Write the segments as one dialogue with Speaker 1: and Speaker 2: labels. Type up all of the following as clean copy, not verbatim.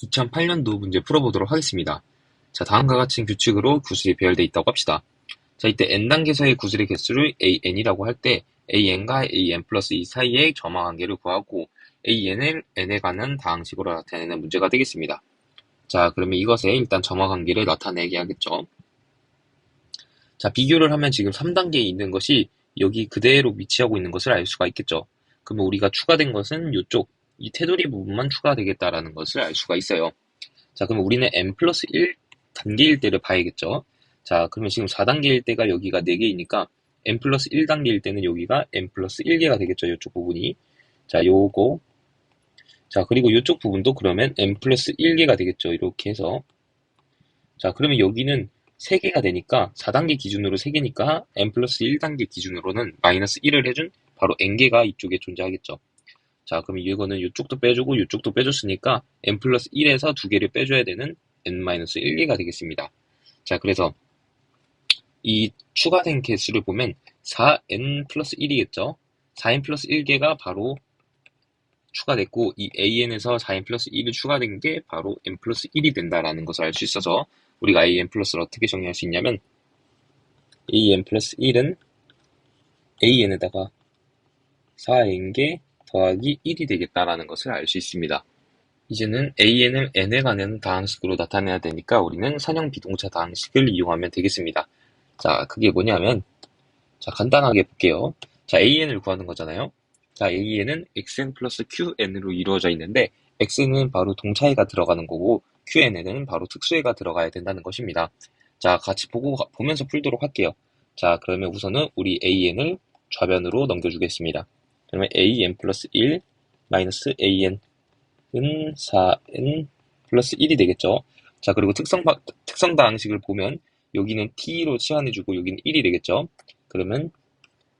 Speaker 1: 2008년도 문제 풀어보도록 하겠습니다. 자, 다음과 같은 규칙으로 구슬이 배열되어 있다고 합시다. 자, 이때 n단계에서의 구슬의 개수를 an이라고 할 때 an과 an 플러스 2 사이의 점화관계를 구하고 an을 n에 관한 다항식으로 나타내는 문제가 되겠습니다. 자, 그러면 이것에 일단 점화관계를 나타내게 하겠죠. 자, 비교를 하면 지금 3단계에 있는 것이 여기 그대로 위치하고 있는 것을 알 수가 있겠죠. 그러면 우리가 추가된 것은 이쪽, 이 테두리 부분만 추가되겠다라는 것을 알 수가 있어요. 자, 그러면 우리는 n 플러스 1 단계일 때를 봐야겠죠. 자, 그러면 지금 4단계일 때가 여기가 4개이니까 n 플러스 1단계일 때는 여기가 n 플러스 1개가 되겠죠. 이쪽 부분이. 자, 요거. 자, 그리고 이쪽 부분도 그러면 n 플러스 1개가 되겠죠. 이렇게 해서. 자, 그러면 여기는 3개가 되니까 4단계 기준으로 3개니까 n 플러스 1단계 기준으로는 마이너스 1을 해준 바로 n개가 이쪽에 존재하겠죠. 자, 그럼 이거는 이쪽도 빼주고 이쪽도 빼줬으니까 n 플러스 1에서 2개를 빼줘야 되는 n-1개가 되겠습니다. 자, 그래서 이 추가된 개수를 보면 4n 플러스 1이겠죠. 4n 플러스 1개가 바로 추가됐고 이 an에서 4n 플러스 1이 추가된 게 바로 n 플러스 1이 된다라는 것을 알 수 있어서 우리가 an 플러스를 어떻게 정리할 수 있냐면 an 플러스 1은 an에다가 4n개 더하기 1이 되겠다라는 것을 알 수 있습니다. 이제는 an을 n에 관한 다항식으로 나타내야 되니까 우리는 산형 비동차 다항식을 이용하면 되겠습니다. 자, 그게 뭐냐면 자, 간단하게 볼게요. 자, an을 구하는 거잖아요. 자, an은 xn 플러스 qn으로 이루어져 있는데 x는 바로 동차에가 들어가는 거고 qn에는 바로 특수에가 들어가야 된다는 것입니다. 자, 같이 보면서 풀도록 할게요. 자, 그러면 우선은 우리 an을 좌변으로 넘겨주겠습니다. 그러면 an 플러스 1 마이너스 an은 4n 플러스 1이 되겠죠. 자, 그리고 특성 다항식을 보면 여기는 t로 치환해주고 여기는 1이 되겠죠. 그러면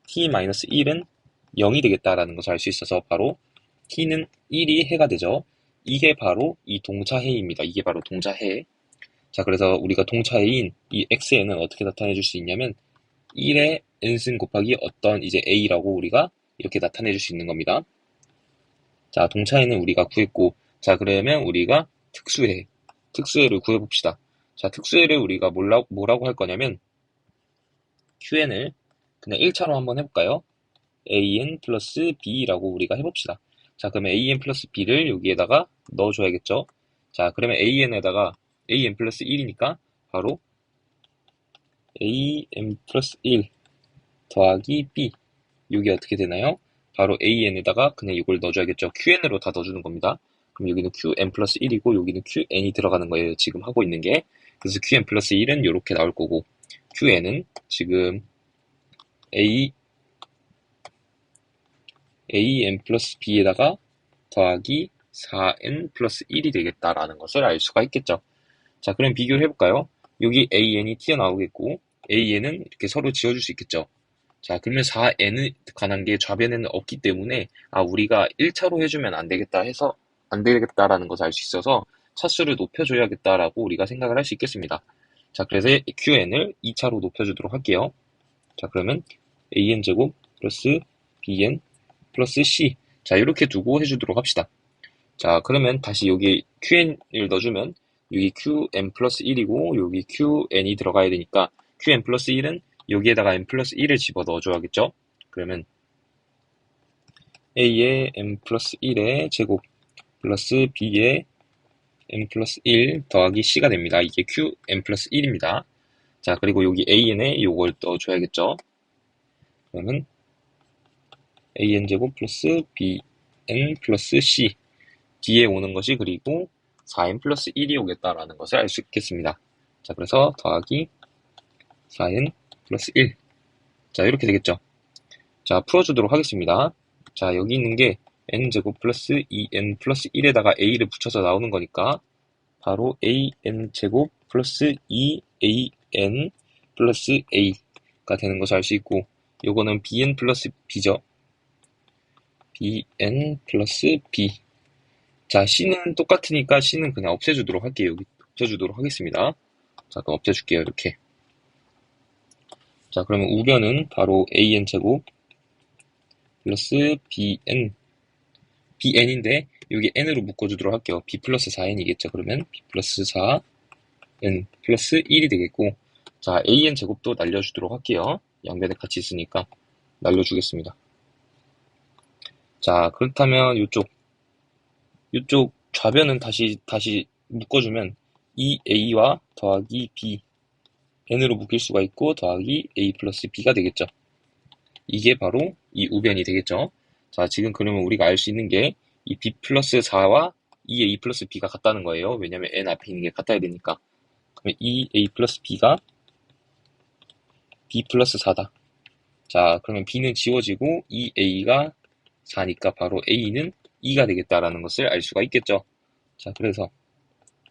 Speaker 1: t-1은 0이 되겠다라는 것을 알 수 있어서 바로 t는 1이 해가 되죠. 이게 바로 이 동차해입니다. 이게 바로 동차해. 자, 그래서 우리가 동차해인 이 xn은 어떻게 나타내 줄 수 있냐면 1의 n승 곱하기 어떤 이제 a라고 우리가 이렇게 나타내 줄 수 있는 겁니다. 자, 동차해는 우리가 구했고, 자, 그러면 우리가 특수해를 구해봅시다. 자, 특수해를 우리가 뭐라고 할 거냐면 qn을 그냥 1차로 한번 해볼까요? an 플러스 b라고 우리가 해봅시다. 자, 그러면 an 플러스 b를 여기에다가 넣어줘야겠죠. 자, 그러면 an에다가 an 플러스 1이니까 바로 an 플러스 1 더하기 b 이게 어떻게 되나요? 바로 an에다가 그냥 이걸 넣어줘야겠죠. qn으로 다 넣어주는 겁니다. 그럼 여기는 qn 플러스 1이고 여기는 qn이 들어가는 거예요. 지금 하고 있는 게. 그래서 qn 플러스 1은 이렇게 나올 거고 qn은 지금 an 플러스 b에다가 더하기 4n 플러스 1이 되겠다라는 것을 알 수가 있겠죠. 자, 그럼 비교를 해볼까요? 여기 an이 튀어나오겠고 an은 이렇게 서로 지워줄 수 있겠죠. 자, 그러면 4n에 관한 게 좌변에는 없기 때문에 우리가 1차로 해주면 안 되겠다 해서 안 되겠다라는 것을 알 수 있어서 차수를 높여줘야겠다라고 우리가 생각을 할 수 있겠습니다. 자, 그래서 qn을 2차로 높여주도록 할게요. 자, 그러면 an제곱 플러스 bn 플러스 c. 자, 이렇게 두고 해주도록 합시다. 자, 그러면 다시 여기 qn을 넣어주면 여기 qn 플러스 1이고 여기 qn이 들어가야 되니까 qn 플러스 1은 여기에다가 n 플러스 1을 집어 넣어줘야겠죠? 그러면 a의 n 플러스 1의 제곱 플러스 b의 n 플러스 1 더하기 c가 됩니다. 이게 qn 플러스 1입니다. 자, 그리고 여기 an에 요걸 넣어줘야겠죠? 그러면 an제곱 플러스 bn 플러스 c 뒤에 오는 것이 그리고 4n 플러스 1이 오겠다라는 것을 알 수 있겠습니다. 자, 그래서 더하기 4n 플러스 1. 자, 이렇게 되겠죠. 자, 풀어주도록 하겠습니다. 자, 여기 있는 게 n제곱 플러스 2n 플러스 1에다가 a를 붙여서 나오는 거니까 바로 an제곱 플러스 2an 플러스 a가 되는 것을 알 수 있고 요거는 bn 플러스 b죠. bn 플러스 b. 자, c는 똑같으니까 c는 그냥 없애주도록 할게요. 여기 없애주도록 하겠습니다. 자, 그럼 없애줄게요. 이렇게. 자, 그러면 우변은 바로 an제곱 플러스 bn인데 여기 n으로 묶어주도록 할게요. b 플러스 4n이겠죠. 그러면 b 플러스 4n 플러스 1이 되겠고, 자, an 제곱도 날려주도록 할게요. 양변에 같이 있으니까 날려주겠습니다. 자, 그렇다면 이쪽 좌변은 다시 묶어주면 2a와 더하기 b n으로 묶일 수가 있고 더하기 a 플러스 b가 되겠죠. 이게 바로 이 우변이 되겠죠. 자, 지금 그러면 우리가 알 수 있는 게 이 b 플러스 4와 2a 플러스 b가 같다는 거예요. 왜냐면 n 앞에 있는 게 같아야 되니까. 그러면 2a 플러스 b가 b 플러스 4다. 자, 그러면 b는 지워지고 2a가 4니까 바로 a는 2가 되겠다라는 것을 알 수가 있겠죠. 자, 그래서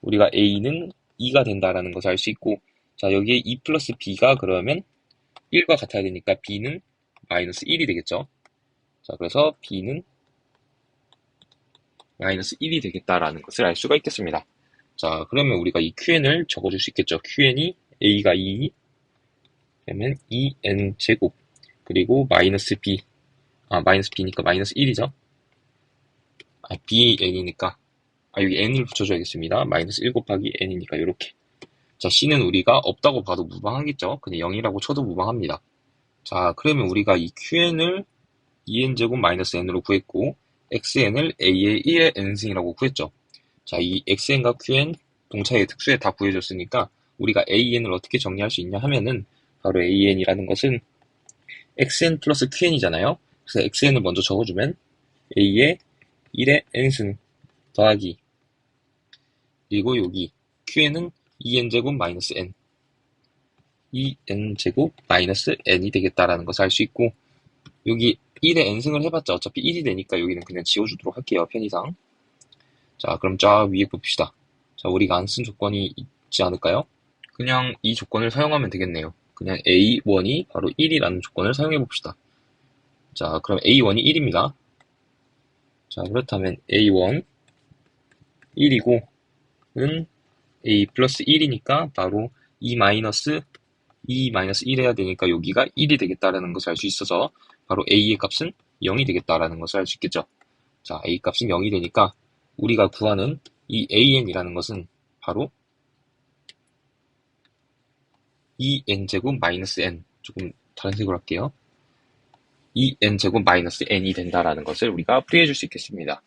Speaker 1: 우리가 a는 2가 된다라는 것을 알 수 있고, 자, 여기에 2 플러스 b가 그러면 1과 같아야 되니까 b는 마이너스 1이 되겠죠. 자, 그래서 b는 마이너스 1이 되겠다라는 것을 알 수가 있겠습니다. 자, 그러면 우리가 이 qn을 적어줄 수 있겠죠. qn이 a가 2, 그러면 2n 제곱, 그리고 마이너스 b, 마이너스 b니까 마이너스 1이죠. bn이니까, 여기 n을 붙여줘야겠습니다. 마이너스 1 곱하기 n이니까 이렇게. 자, c는 우리가 없다고 봐도 무방하겠죠. 그냥 0이라고 쳐도 무방합니다. 자, 그러면 우리가 이 qn을 2n제곱 마이너스 n으로 구했고, xn을 a의 1의 n승이라고 구했죠. 자, 이 xn과 qn 동차의 특수에 다 구해줬으니까 우리가 an을 어떻게 정리할 수 있냐 하면은 바로 an이라는 것은 xn 플러스 qn이잖아요. 그래서 xn을 먼저 적어주면 a의 1의 n승 더하기, 그리고 여기 qn은 2n제곱 마이너스 n, 2n제곱 마이너스 n이 되겠다라는 것을 알 수 있고, 여기 1의 n승을 해봤자 어차피 1이 되니까 여기는 그냥 지워주도록 할게요. 편의상. 자, 그럼 쫙 위에 봅시다. 자, 우리가 안 쓴 조건이 있지 않을까요? 그냥 이 조건을 사용하면 되겠네요. 그냥 a1이 바로 1이라는 조건을 사용해 봅시다. 자, 그럼 a1이 1입니다. 자, 그렇다면 a1 1이고 는 a 플러스 1이니까 바로 2 마이너스 1 해야 되니까 여기가 1이 되겠다라는 것을 알 수 있어서 바로 a의 값은 0이 되겠다라는 것을 알 수 있겠죠. 자, a 값은 0이 되니까 우리가 구하는 이 an이라는 것은 바로 2n제곱 마이너스 n, 조금 다른 색으로 할게요. 2n제곱 마이너스 n이 된다라는 것을 우리가 풀이해 줄 수 있겠습니다.